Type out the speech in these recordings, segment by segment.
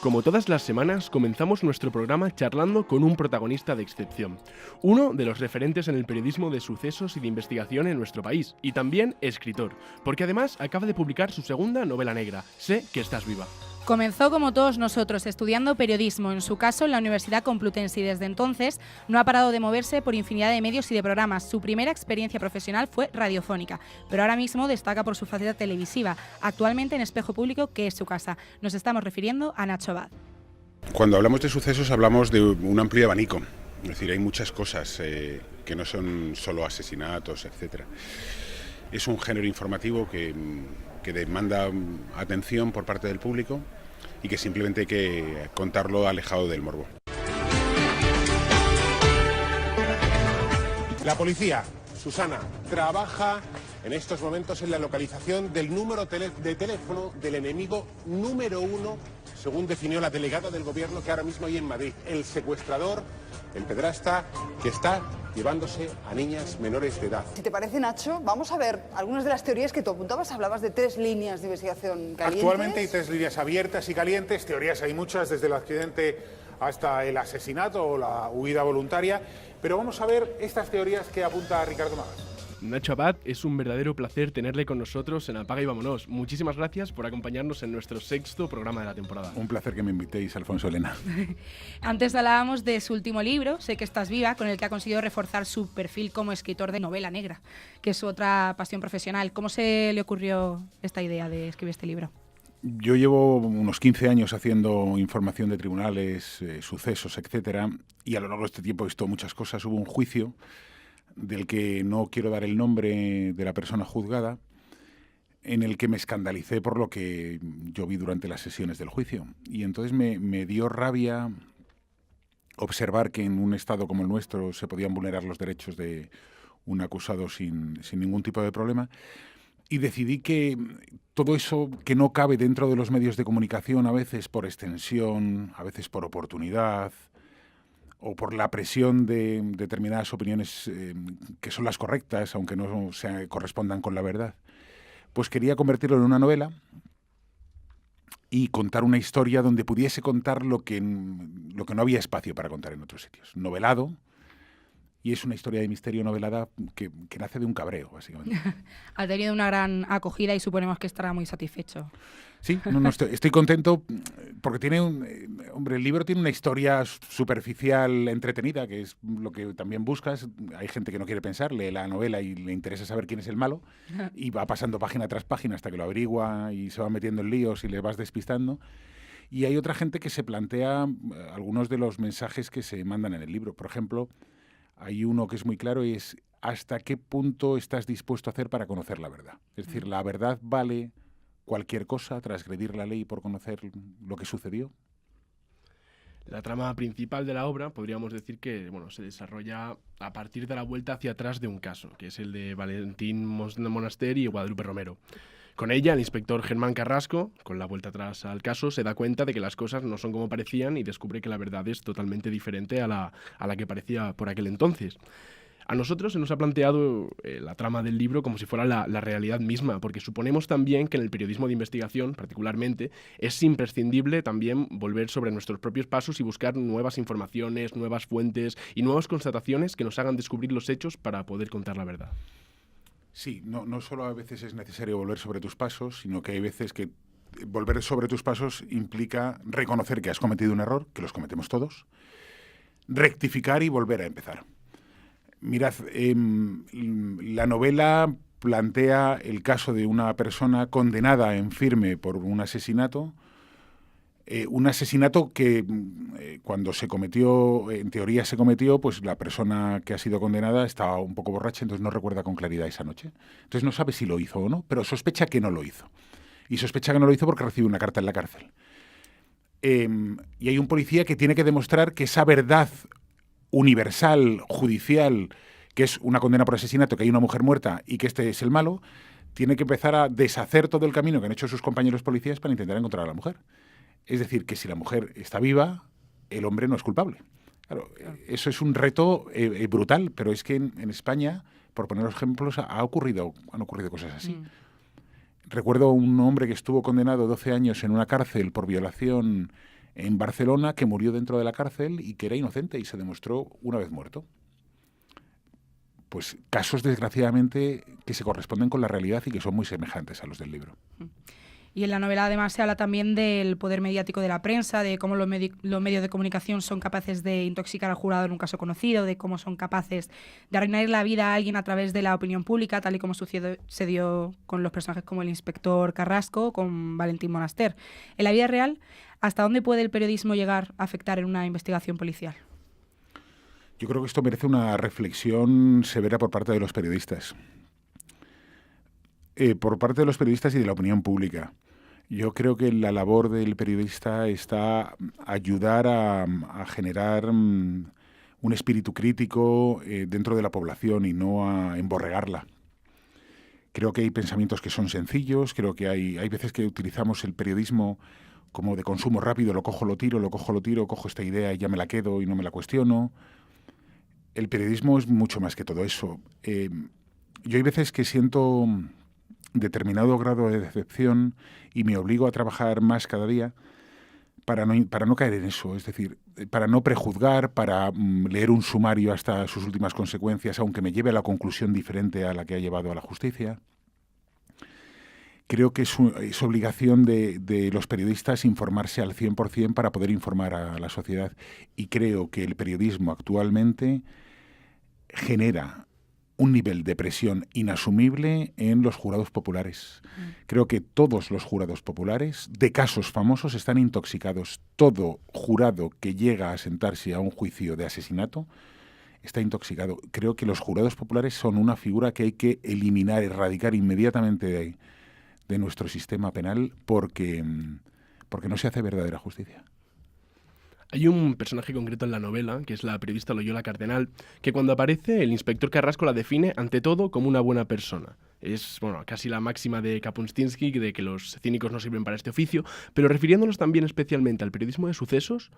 Como todas las semanas, comenzamos nuestro programa charlando con un protagonista de excepción, uno de los referentes en el periodismo de sucesos y de investigación en nuestro país, y también escritor, porque además acaba de publicar su segunda novela negra, Sé que estás viva. Comenzó como todos nosotros, estudiando periodismo, en su caso en la Universidad Complutense, y desde entonces no ha parado de moverse por infinidad de medios y de programas. Su primera experiencia profesional fue radiofónica, pero ahora mismo destaca por su faceta televisiva, actualmente en Espejo Público, que es su casa. Nos estamos refiriendo a Nacho Abad. Cuando hablamos de sucesos hablamos de un amplio abanico, es decir, hay muchas cosas que no son solo asesinatos, etc. Es un género informativo que demanda atención por parte del público y que simplemente hay que contarlo alejado del morbo. La policía, Susana, trabaja en estos momentos en la localización del número de teléfono del enemigo número 1, según definió la delegada del gobierno que ahora mismo hay en Madrid, el secuestrador, el pedrasta que está llevándose a niñas menores de edad. Si te parece, Nacho, vamos a ver algunas de las teorías que tú apuntabas. Hablabas de 3 líneas de investigación calientes. Actualmente hay 3 líneas abiertas y calientes, teorías hay muchas, desde el accidente hasta el asesinato o la huida voluntaria, pero vamos a ver estas teorías que apunta Ricardo Magas. Nacho Abad, es un verdadero placer tenerle con nosotros en Apaga y Vámonos. Muchísimas gracias por acompañarnos en nuestro 6º programa de la temporada. Un placer que me invitéis, Alfonso Elena. Antes hablábamos de su último libro, Sé que estás viva, con el que ha conseguido reforzar su perfil como escritor de novela negra, que es su otra pasión profesional. ¿Cómo se le ocurrió esta idea de escribir este libro? Yo llevo unos 15 años haciendo información de tribunales, sucesos, etcétera, y a lo largo de este tiempo he visto muchas cosas. Hubo un juicio del que no quiero dar el nombre de la persona juzgada, en el que me escandalicé por lo que yo vi durante las sesiones del juicio. Y entonces me dio rabia observar que en un estado como el nuestro se podían vulnerar los derechos de un acusado sin ningún tipo de problema. Y decidí que todo eso que no cabe dentro de los medios de comunicación, a veces por extensión, a veces por oportunidad, o por la presión de determinadas opiniones que son las correctas, aunque no correspondan con la verdad, pues quería convertirlo en una novela y contar una historia donde pudiese contar lo que no había espacio para contar en otros sitios. Novelado, y es una historia de misterio novelada que nace de un cabreo, básicamente. Ha tenido una gran acogida y suponemos que estará muy satisfecho. Sí, estoy contento porque el libro tiene una historia superficial, entretenida, que es lo que también buscas. Hay gente que no quiere pensar, lee la novela y le interesa saber quién es el malo y va pasando página tras página hasta que lo averigua y se va metiendo en líos y le vas despistando. Y hay otra gente que se plantea algunos de los mensajes que se mandan en el libro. Por ejemplo, hay uno que es muy claro y es ¿hasta qué punto estás dispuesto a hacer para conocer la verdad? Es decir, ¿la verdad vale cualquier cosa, transgredir la ley por conocer lo que sucedió? La trama principal de la obra podríamos decir que se desarrolla a partir de la vuelta hacia atrás de un caso, que es el de Valentín Monaster y Guadalupe Romero. Con ella, el inspector Germán Carrasco, con la vuelta atrás al caso, se da cuenta de que las cosas no son como parecían y descubre que la verdad es totalmente diferente a la que parecía por aquel entonces. A nosotros se nos ha planteado la trama del libro como si fuera la realidad misma, porque suponemos también que en el periodismo de investigación, particularmente, es imprescindible también volver sobre nuestros propios pasos y buscar nuevas informaciones, nuevas fuentes y nuevas constataciones que nos hagan descubrir los hechos para poder contar la verdad. Sí, no solo a veces es necesario volver sobre tus pasos, sino que hay veces que volver sobre tus pasos implica reconocer que has cometido un error, que los cometemos todos, rectificar y volver a empezar. Mirad, la novela plantea el caso de una persona condenada en firme por un asesinato que cuando se cometió, en teoría se cometió, pues la persona que ha sido condenada estaba un poco borracha, entonces no recuerda con claridad esa noche. Entonces no sabe si lo hizo o no, pero sospecha que no lo hizo. Y sospecha que no lo hizo porque recibe una carta en la cárcel. Y hay un policía que tiene que demostrar que esa verdad universal, judicial, que es una condena por asesinato, que hay una mujer muerta y que este es el malo, tiene que empezar a deshacer todo el camino que han hecho sus compañeros policías para intentar encontrar a la mujer. Es decir, que si la mujer está viva, el hombre no es culpable. Claro, eso es un reto brutal, pero es que en España, por poner ejemplos, han ocurrido cosas así. Recuerdo un hombre que estuvo condenado 12 años en una cárcel por violación en Barcelona que murió dentro de la cárcel y que era inocente y se demostró una vez muerto. Pues casos, desgraciadamente, que se corresponden con la realidad y que son muy semejantes a los del libro. Y en la novela además se habla también del poder mediático de la prensa, de cómo los medios de comunicación son capaces de intoxicar al jurado en un caso conocido, de cómo son capaces de arruinar la vida a alguien a través de la opinión pública, tal y como sucedió con los personajes como el inspector Carrasco o con Valentín Monaster. En la vida real, ¿hasta dónde puede el periodismo llegar a afectar en una investigación policial? Yo creo que esto merece una reflexión severa por parte de los periodistas. Por parte de los periodistas y de la opinión pública. Yo creo que la labor del periodista está ayudar a generar un espíritu crítico dentro de la población y no a emborregarla. Creo que hay pensamientos que son sencillos, creo que hay veces que utilizamos el periodismo como de consumo rápido, lo cojo, lo tiro, cojo esta idea y ya me la quedo y no me la cuestiono. El periodismo es mucho más que todo eso. Yo hay veces que siento determinado grado de decepción y me obligo a trabajar más cada día para no caer en eso, es decir, para no prejuzgar, para leer un sumario hasta sus últimas consecuencias, aunque me lleve a la conclusión diferente a la que ha llevado a la justicia. Creo que es obligación de los periodistas informarse al 100% para poder informar a la sociedad, y creo que el periodismo actualmente genera un nivel de presión inasumible en los jurados populares. Creo que todos los jurados populares de casos famosos están intoxicados. Todo jurado que llega a sentarse a un juicio de asesinato está intoxicado. Creo que los jurados populares son una figura que hay que eliminar, erradicar inmediatamente de nuestro sistema penal porque no se hace verdadera justicia. Hay un personaje concreto en la novela, que es la periodista Loyola Cardenal, que cuando aparece el inspector Carrasco la define ante todo como una buena persona. Es casi la máxima de Kapuscinski, de que los cínicos no sirven para este oficio, pero refiriéndonos también especialmente al periodismo de sucesos,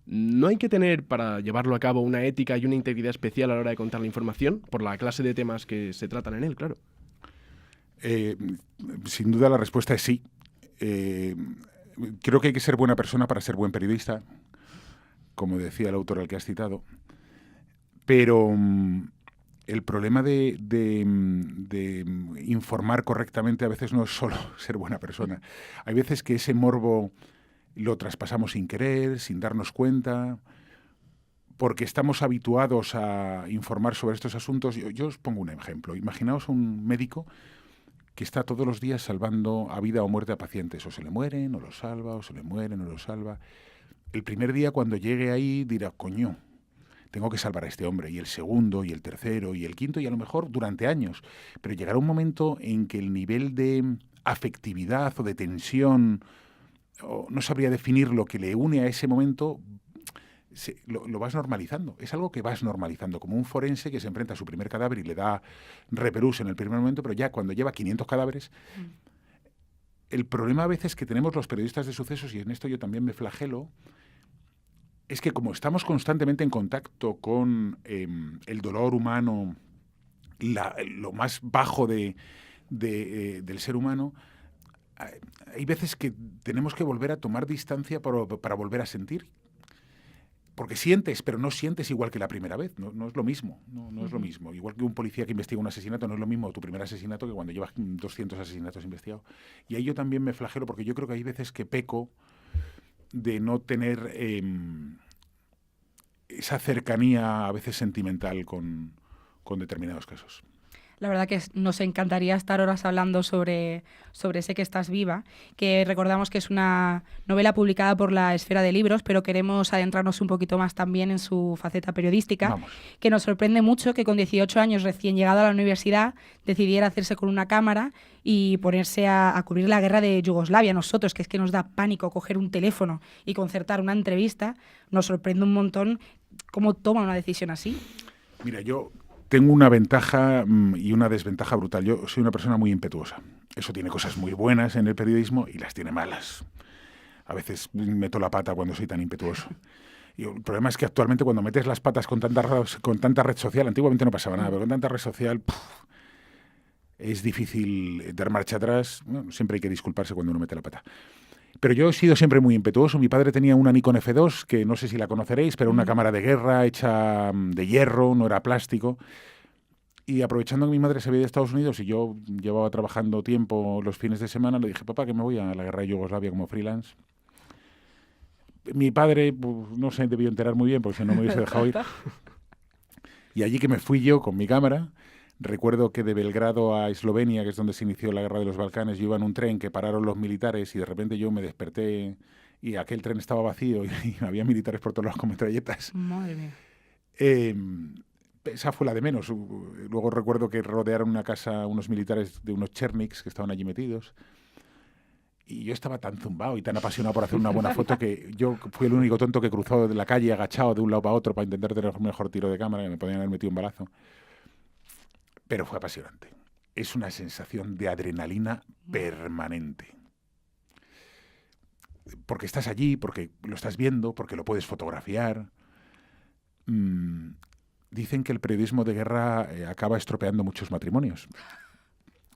¿no hay que tener para llevarlo a cabo una ética y una integridad especial a la hora de contar la información? Por la clase de temas que se tratan en él, claro. Sin duda la respuesta es sí. Creo que hay que ser buena persona para ser buen periodista, como decía el autor al que has citado, pero el problema de informar correctamente a veces no es solo ser buena persona. Hay veces que ese morbo lo traspasamos sin querer, sin darnos cuenta, porque estamos habituados a informar sobre estos asuntos. Yo os pongo un ejemplo. Imaginaos un médico que está todos los días salvando a vida o muerte a pacientes. O se le mueren, o los salva, o se le mueren, o los salva. El primer día, cuando llegue ahí, dirá, coño, tengo que salvar a este hombre, y el segundo, y el tercero, y el quinto, y a lo mejor durante años. Pero llegará un momento en que el nivel de afectividad o de tensión, o no sabría definir lo que le une a ese momento, lo vas normalizando. Es algo que vas normalizando, como un forense que se enfrenta a su primer cadáver y le da repelús en el primer momento, pero ya cuando lleva 500 cadáveres... El problema a veces que tenemos los periodistas de sucesos, y en esto yo también me flagelo, es que como estamos constantemente en contacto con el dolor humano, lo más bajo del ser humano, hay veces que tenemos que volver a tomar distancia para volver a sentir. Porque sientes, pero no sientes igual que la primera vez. No es lo mismo. No es lo mismo. Igual que un policía que investiga un asesinato, no es lo mismo tu primer asesinato que cuando llevas 200 asesinatos investigados. Y ahí yo también me flagelo, porque yo creo que hay veces que peco de no tener esa cercanía a veces sentimental con determinados casos. La verdad que nos encantaría estar horas hablando sobre Sé que estás viva, que recordamos que es una novela publicada por La Esfera de Libros, pero queremos adentrarnos un poquito más también en su faceta periodística. Vamos. Que nos sorprende mucho que con 18 años recién llegado a la universidad decidiera hacerse con una cámara y ponerse a cubrir la guerra de Yugoslavia. Nosotros, que es que nos da pánico coger un teléfono y concertar una entrevista, nos sorprende un montón cómo toma una decisión así. Mira, yo tengo una ventaja y una desventaja brutal. Yo soy una persona muy impetuosa. Eso tiene cosas muy buenas en el periodismo y las tiene malas. A veces meto la pata cuando soy tan impetuoso. Y el problema es que actualmente cuando metes las patas con tanta red social, antiguamente no pasaba nada, pero con tanta red social es difícil dar marcha atrás. Bueno, siempre hay que disculparse cuando uno mete la pata. Pero yo he sido siempre muy impetuoso. Mi padre tenía una Nikon F2, que no sé si la conoceréis, pero una cámara de guerra hecha de hierro, no era plástico. Y aprovechando que mi madre se había ido a Estados Unidos y yo llevaba trabajando tiempo los fines de semana, le dije, papá, que me voy a la guerra de Yugoslavia como freelance. Mi padre, pues, no se debió enterar muy bien porque si no me hubiese dejado ir. Y allí que me fui yo con mi cámara. Recuerdo que de Belgrado a Eslovenia, que es donde se inició la guerra de los Balcanes, yo iba en un tren que pararon los militares y de repente yo me desperté y aquel tren estaba vacío y había militares por todos lados con metralletas. Madre mía. Esa fue la de menos. Luego recuerdo que rodearon una casa unos militares de unos Cherniks que estaban allí metidos. Y yo estaba tan zumbado y tan apasionado por hacer una buena foto que yo fui el único tonto que cruzó de la calle agachado de un lado para otro para intentar tener un mejor tiro de cámara, que me podían haber metido un balazo. Pero fue apasionante. Es una sensación de adrenalina permanente. Porque estás allí, porque lo estás viendo, porque lo puedes fotografiar. Dicen que el periodismo de guerra acaba estropeando muchos matrimonios.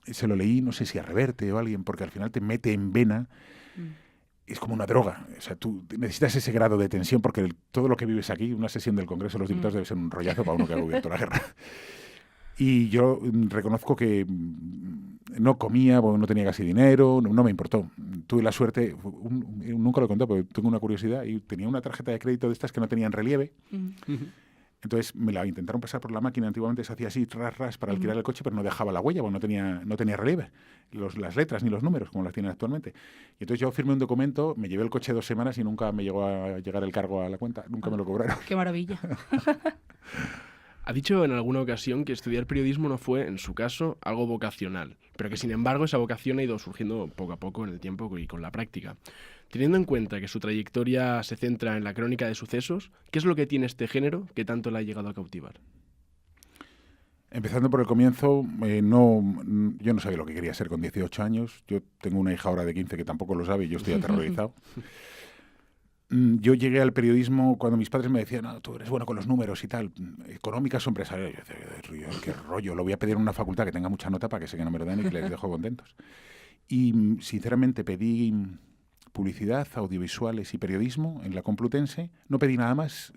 Se lo leí, no sé si a Reverte o a alguien, porque al final te mete en vena. Es como una droga. O sea, tú necesitas ese grado de tensión porque todo lo que vives aquí, una sesión del Congreso de los Diputados debe ser un rollazo para uno que ha cubierto la guerra. Y yo reconozco que no comía, porque no tenía casi dinero, no me importó. Tuve la suerte, nunca lo he contado, porque tengo una curiosidad, y tenía una tarjeta de crédito de estas que no tenían relieve. Entonces me la intentaron pasar por la máquina. Antiguamente se hacía así, ras, para alquilar el coche, pero no dejaba la huella, porque no tenía relieve, las letras ni los números, como las tienen actualmente. Y entonces yo firmé un documento, me llevé el coche 2 semanas y nunca me llegó a llegar el cargo a la cuenta, nunca me lo cobraron. ¡Qué maravilla! Ha dicho en alguna ocasión que estudiar periodismo no fue, en su caso, algo vocacional, pero que sin embargo esa vocación ha ido surgiendo poco a poco en el tiempo y con la práctica. Teniendo en cuenta que su trayectoria se centra en la crónica de sucesos, ¿qué es lo que tiene este género que tanto le ha llegado a cautivar? Empezando por el comienzo, yo no sabía lo que quería ser con 18 años. Yo tengo una hija ahora de 15 que tampoco lo sabe y yo estoy aterrorizado. Yo llegué al periodismo cuando mis padres me decían, no, tú eres bueno con los números y tal, económicas o empresariales. Yo decía, qué rollo, lo voy a pedir en una facultad que tenga mucha nota para que sé que no me lo den y que les dejo contentos. Y sinceramente pedí publicidad, audiovisuales y periodismo en la Complutense. No pedí nada más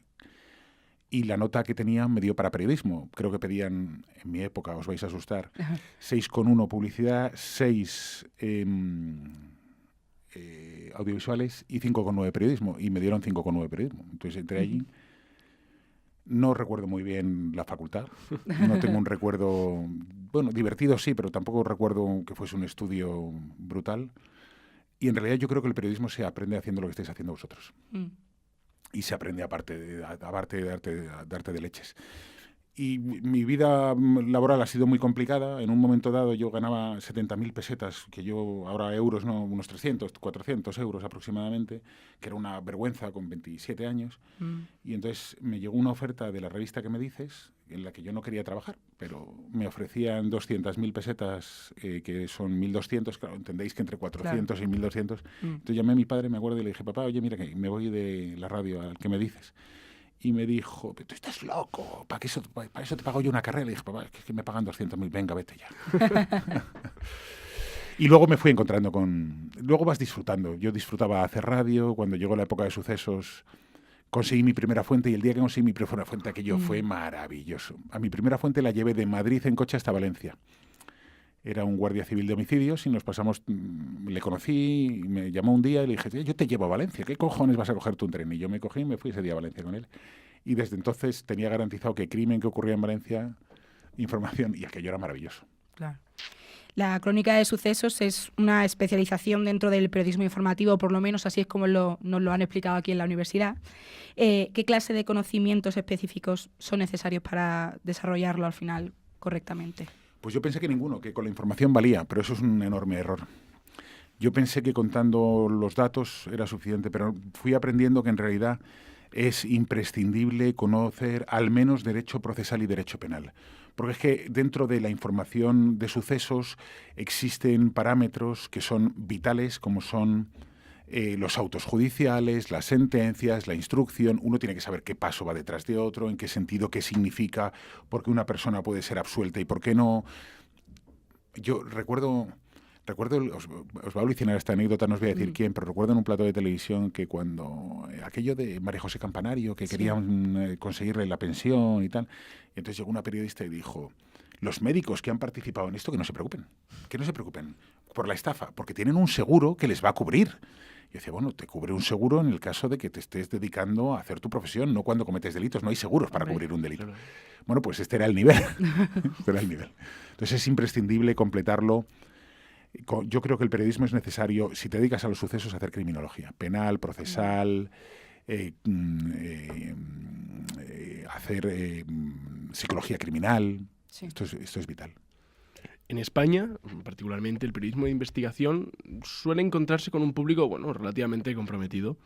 y la nota que tenía me dio para periodismo. Creo que pedían, en mi época, os vais a asustar, 6,1 publicidad, 6... audiovisuales y 5,9 periodismo, y me dieron 5,9 periodismo. Entonces entré allí. No recuerdo muy bien la facultad, no tengo un recuerdo, bueno, divertido sí, pero tampoco recuerdo que fuese un estudio brutal. Y en realidad yo creo que el periodismo se aprende haciendo lo que estáis haciendo vosotros. Y se aprende aparte de darte de leches. Y mi vida laboral ha sido muy complicada. En un momento dado yo ganaba 70.000 pesetas, que yo ahora euros, no, unos 300, 400 euros aproximadamente, que era una vergüenza con 27 años. Y entonces me llegó una oferta de la revista que me dices, en la que yo no quería trabajar, pero me ofrecían 200.000 pesetas, que son 1.200, claro, entendéis que entre 400 y 1.200. Entonces llamé a mi padre, me acuerdo, y le dije, papá, oye, mira que me voy de la radio al que me dices. Y me dijo, tú estás loco, ¿para eso te pago yo una carrera? Le dije, papá, es que me pagan 200.000, venga, vete ya. Y luego me fui encontrando luego vas disfrutando. Yo disfrutaba hacer radio. Cuando llegó la época de sucesos, conseguí mi primera fuente, y el día que conseguí mi primera fuente, aquello fue maravilloso. A mi primera fuente la llevé de Madrid en coche hasta Valencia. Era un guardia civil de homicidios y nos pasamos, le conocí, me llamó un día y le dije, yo te llevo a Valencia, ¿qué cojones vas a coger tu tren? Y yo me cogí y me fui ese día a Valencia con él. Y desde entonces tenía garantizado que crimen que ocurría en Valencia, información, y aquello era maravilloso. Claro. La crónica de sucesos es una especialización dentro del periodismo informativo, por lo menos así es como nos lo han explicado aquí en la universidad. ¿Qué clase de conocimientos específicos son necesarios para desarrollarlo al final correctamente? Pues yo pensé que ninguno, que con la información valía, pero eso es un enorme error. Yo pensé que contando los datos era suficiente, pero fui aprendiendo que en realidad es imprescindible conocer al menos derecho procesal y derecho penal. Porque es que dentro de la información de sucesos existen parámetros que son vitales, como son los autos judiciales, las sentencias, la instrucción. Uno tiene que saber qué paso va detrás de otro, en qué sentido, qué significa, por qué una persona puede ser absuelta y por qué no. Yo recuerdo Recuerdo, os va a alucinar esta anécdota, no os voy a decir quién, pero recuerdo en un plato de televisión que cuando aquello de María José Campanario, que querían conseguirle la pensión y tal, y entonces llegó una periodista y dijo: los médicos que han participado en esto, que no se preocupen por la estafa, porque tienen un seguro que les va a cubrir. Y decía, bueno, te cubre un seguro en el caso de que te estés dedicando a hacer tu profesión, no cuando cometes delitos. No hay seguros para cubrir un delito. Claro. Bueno, pues este era el nivel. Entonces es imprescindible completarlo. Yo creo que el periodismo es necesario, si te dedicas a los sucesos, a hacer criminología penal, procesal, hacer psicología criminal. Sí. Esto es vital. En España, particularmente, el periodismo de investigación suele encontrarse con un público, relativamente comprometido.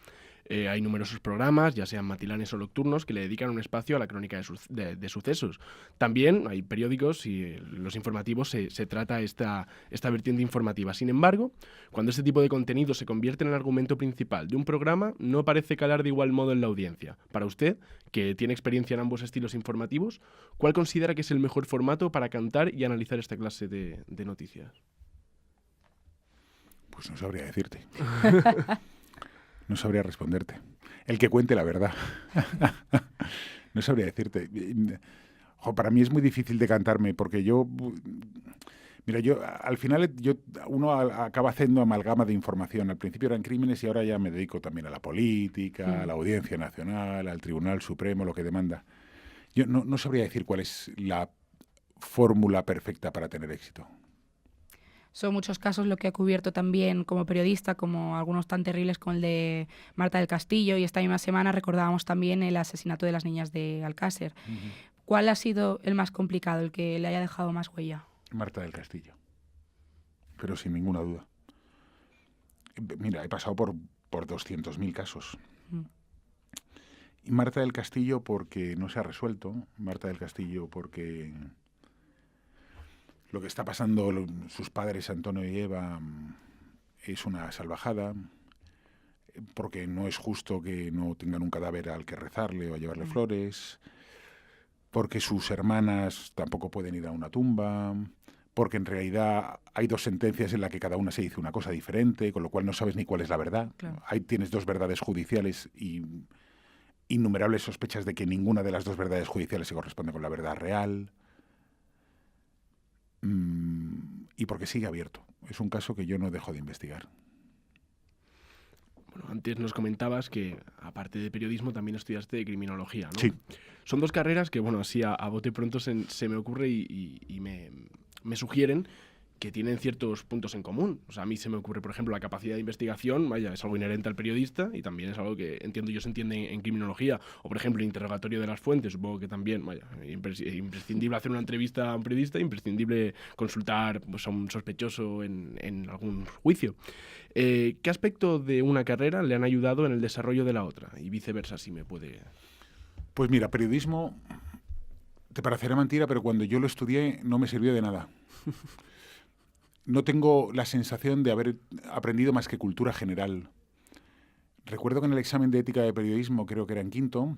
Hay numerosos programas, ya sean matinales o nocturnos, que le dedican un espacio a la crónica de sucesos. También hay periódicos y los informativos se trata esta vertiente informativa. Sin embargo, cuando este tipo de contenido se convierte en el argumento principal de un programa, no parece calar de igual modo en la audiencia. Para usted, que tiene experiencia en ambos estilos informativos, ¿cuál considera que es el mejor formato para cantar y analizar esta clase de noticias? Pues no sabría decirte. No sabría responderte. El que cuente la verdad. No sabría decirte. Para mí es muy difícil decantarme porque al final uno acaba haciendo amalgama de información. Al principio eran crímenes y ahora ya me dedico también a la política, a la Audiencia Nacional, al Tribunal Supremo, lo que demanda. Yo no sabría decir cuál es la fórmula perfecta para tener éxito. Son muchos casos lo que ha cubierto también como periodista, como algunos tan terribles como el de Marta del Castillo, y esta misma semana recordábamos también el asesinato de las niñas de Alcácer. ¿Cuál ha sido el más complicado, el que le haya dejado más huella? Marta del Castillo, pero sin ninguna duda. Mira, he pasado por 200.000 casos. Y Marta del Castillo porque no se ha resuelto, Marta del Castillo porque lo que está pasando sus padres, Antonio y Eva, es una salvajada, porque no es justo que no tengan un cadáver al que rezarle o a llevarle flores, porque sus hermanas tampoco pueden ir a una tumba, porque en realidad hay 2 sentencias en las que cada una se dice una cosa diferente, con lo cual no sabes ni cuál es la verdad. Claro. Tienes 2 verdades judiciales y innumerables sospechas de que ninguna de las 2 verdades judiciales se corresponde con la verdad real. Y porque sigue abierto. Es un caso que yo no dejo de investigar. Bueno, antes nos comentabas que, aparte de periodismo, también estudiaste criminología, ¿no? Sí. Son 2 carreras que, así a bote pronto se me ocurre y me sugieren que tienen ciertos puntos en común. O sea, a mí se me ocurre, por ejemplo, la capacidad de investigación, es algo inherente al periodista y también es algo que entiendo yo se entiende en criminología. O, por ejemplo, el interrogatorio de las fuentes, supongo que también, imprescindible hacer una entrevista a un periodista, imprescindible consultar a un sospechoso en algún juicio. ¿Qué aspecto de una carrera le han ayudado en el desarrollo de la otra? Y viceversa, si me puede... Pues mira, periodismo, te parecerá mentira, pero cuando yo lo estudié no me sirvió de nada. No tengo la sensación de haber aprendido más que cultura general. Recuerdo que en el examen de ética de periodismo, creo que era en quinto,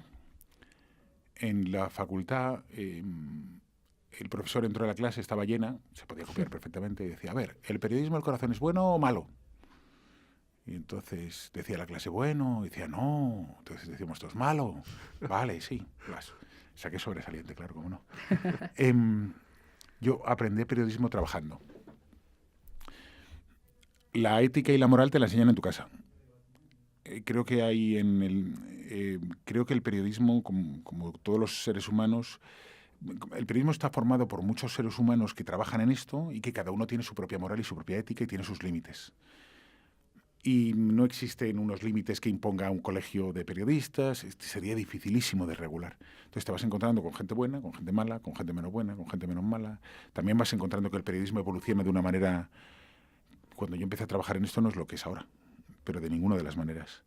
en la facultad, el profesor entró a la clase, estaba llena, se podía copiar perfectamente, y decía, a ver, ¿el periodismo del corazón es bueno o malo? Y entonces decía la clase, bueno, y decía, no. Entonces decíamos todos, malo. Vale, sí. Saqué sobresaliente, claro, cómo no. Yo aprendí periodismo trabajando. La ética y la moral te la enseñan en tu casa. Creo que creo que el periodismo, como todos los seres humanos, el periodismo está formado por muchos seres humanos que trabajan en esto y que cada uno tiene su propia moral y su propia ética y tiene sus límites. Y no existen unos límites que imponga un colegio de periodistas, sería dificilísimo de regular. Entonces te vas encontrando con gente buena, con gente mala, con gente menos buena, con gente menos mala. También vas encontrando que el periodismo evoluciona de una manera... Cuando yo empecé a trabajar en esto no es lo que es ahora, pero de ninguna de las maneras.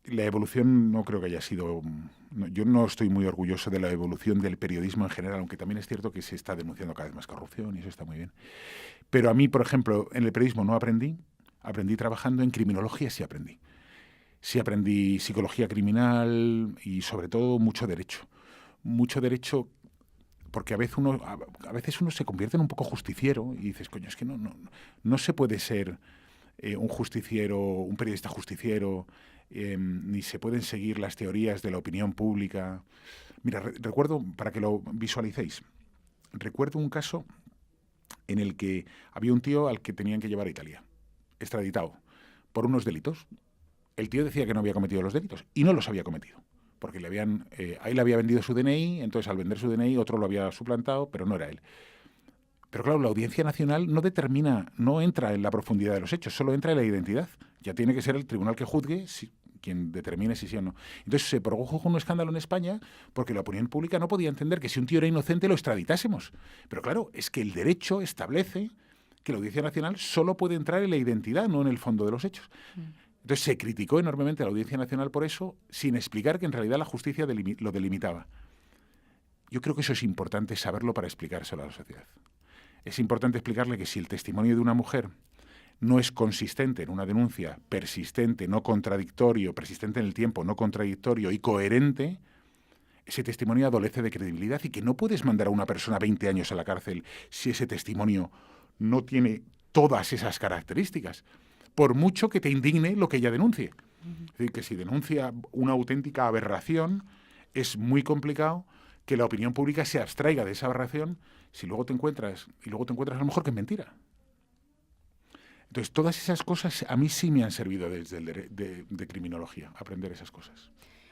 La evolución no creo que haya sido... yo no estoy muy orgulloso de la evolución del periodismo en general, aunque también es cierto que se está denunciando cada vez más corrupción y eso está muy bien. Pero a mí, por ejemplo, en el periodismo no aprendí trabajando, en criminología sí aprendí. Sí aprendí psicología criminal y sobre todo mucho derecho. Mucho derecho porque a veces uno se convierte en un poco justiciero y dices, coño, es que no se puede ser un justiciero, un periodista justiciero, ni se pueden seguir las teorías de la opinión pública. Mira, recuerdo, para que lo visualicéis, recuerdo un caso en el que había un tío al que tenían que llevar a Italia, extraditado, por unos delitos. El tío decía que no había cometido los delitos y no los había cometido. Porque ahí le había vendido su DNI, entonces al vender su DNI otro lo había suplantado, pero no era él. Pero claro, la Audiencia Nacional no entra en la profundidad de los hechos, solo entra en la identidad. Ya tiene que ser el tribunal que juzgue quien determine si sí o no. Entonces se produjo un escándalo en España porque la opinión pública no podía entender que si un tío era inocente lo extraditásemos. Pero claro, es que el derecho establece que la Audiencia Nacional solo puede entrar en la identidad, no en el fondo de los hechos. Entonces se criticó enormemente a la Audiencia Nacional por eso, sin explicar que en realidad la justicia lo delimitaba. Yo creo que eso es importante saberlo para explicárselo a la sociedad. Es importante explicarle que si el testimonio de una mujer no es consistente en una denuncia, persistente, no contradictorio, persistente en el tiempo, no contradictorio y coherente, ese testimonio adolece de credibilidad y que no puedes mandar a una persona 20 años a la cárcel si ese testimonio no tiene todas esas características, por mucho que te indigne lo que ella denuncie. Es decir, que si denuncia una auténtica aberración, es muy complicado que la opinión pública se abstraiga de esa aberración si luego te encuentras a lo mejor que es mentira. Entonces, todas esas cosas a mí sí me han servido desde el de criminología, aprender esas cosas.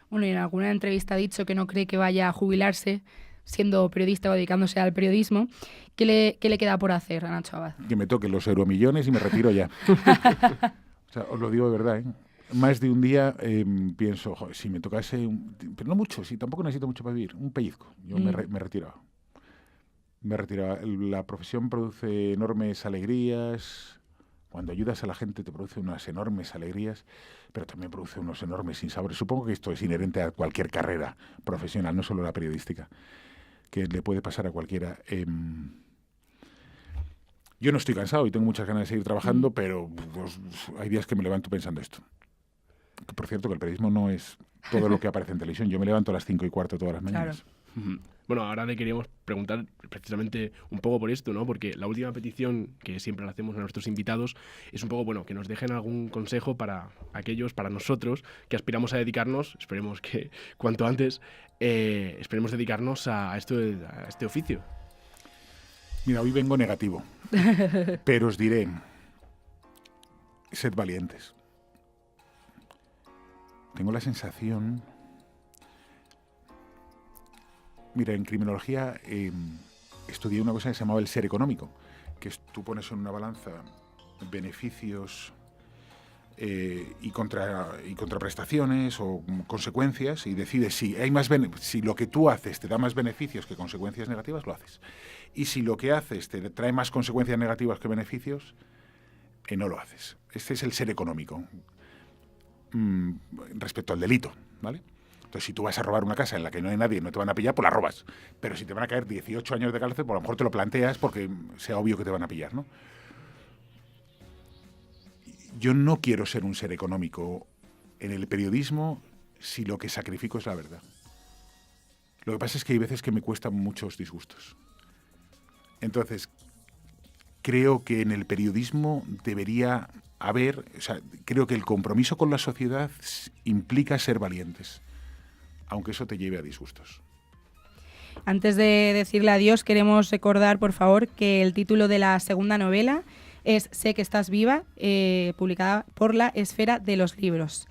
Bueno, y en alguna entrevista ha dicho que no cree que vaya a jubilarse siendo periodista o dedicándose al periodismo. ¿Qué le queda por hacer a Nacho Abad? Que me toquen los euromillones y me retiro ya. O sea, os lo digo de verdad, ¿eh? Más de un día pienso, joder, si me tocase, pero no mucho, si tampoco necesito mucho para vivir, un pellizco. Yo me retiraba. La profesión produce enormes alegrías. Cuando ayudas a la gente te produce unas enormes alegrías, pero también produce unos enormes sinsabores. Supongo que esto es inherente a cualquier carrera profesional, no solo la periodística, que le puede pasar a cualquiera. Yo no estoy cansado y tengo muchas ganas de seguir trabajando, pero pues, hay días que me levanto pensando esto. Que, por cierto, que el periodismo no es todo lo que aparece en televisión. Yo me levanto a las 5:15 todas las mañanas. Claro. Bueno, ahora le queríamos preguntar precisamente un poco por esto, ¿no? Porque la última petición que siempre le hacemos a nuestros invitados es un poco, bueno, que nos dejen algún consejo para nosotros que aspiramos a dedicarnos, esperemos que cuanto antes, esperemos dedicarnos a este oficio. Mira, hoy vengo negativo, pero os diré, sed valientes. Tengo la sensación... Mira, en criminología estudié una cosa que se llamaba el ser económico, que es tú pones en una balanza beneficios y contraprestaciones o consecuencias y decides si lo que tú haces te da más beneficios que consecuencias negativas, lo haces. Y si lo que haces te trae más consecuencias negativas que beneficios, no lo haces. Este es el ser económico respecto al delito, ¿vale? Entonces, si tú vas a robar una casa en la que no hay nadie y no te van a pillar, pues la robas. Pero si te van a caer 18 años de cárcel, pues a lo mejor te lo planteas porque sea obvio que te van a pillar, ¿no? Yo no quiero ser un ser económico en el periodismo si lo que sacrifico es la verdad. Lo que pasa es que hay veces que me cuestan muchos disgustos. Entonces, creo que en el periodismo debería haber... O sea, creo que el compromiso con la sociedad implica ser valientes, aunque eso te lleve a disgustos. Antes de decirle adiós, queremos recordar, por favor, que el título de la segunda novela es Sé que estás viva, publicada por La Esfera de los Libros.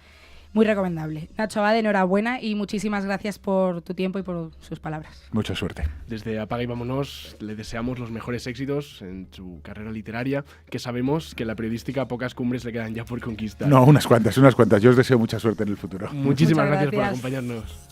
Muy recomendable. Nacho Abad, enhorabuena y muchísimas gracias por tu tiempo y por sus palabras. Mucha suerte. Desde Apaga y Vámonos le deseamos los mejores éxitos en su carrera literaria, que sabemos que en la periodística pocas cumbres le quedan ya por conquistar. No, unas cuantas. Yo os deseo mucha suerte en el futuro. Muchísimas gracias por acompañarnos.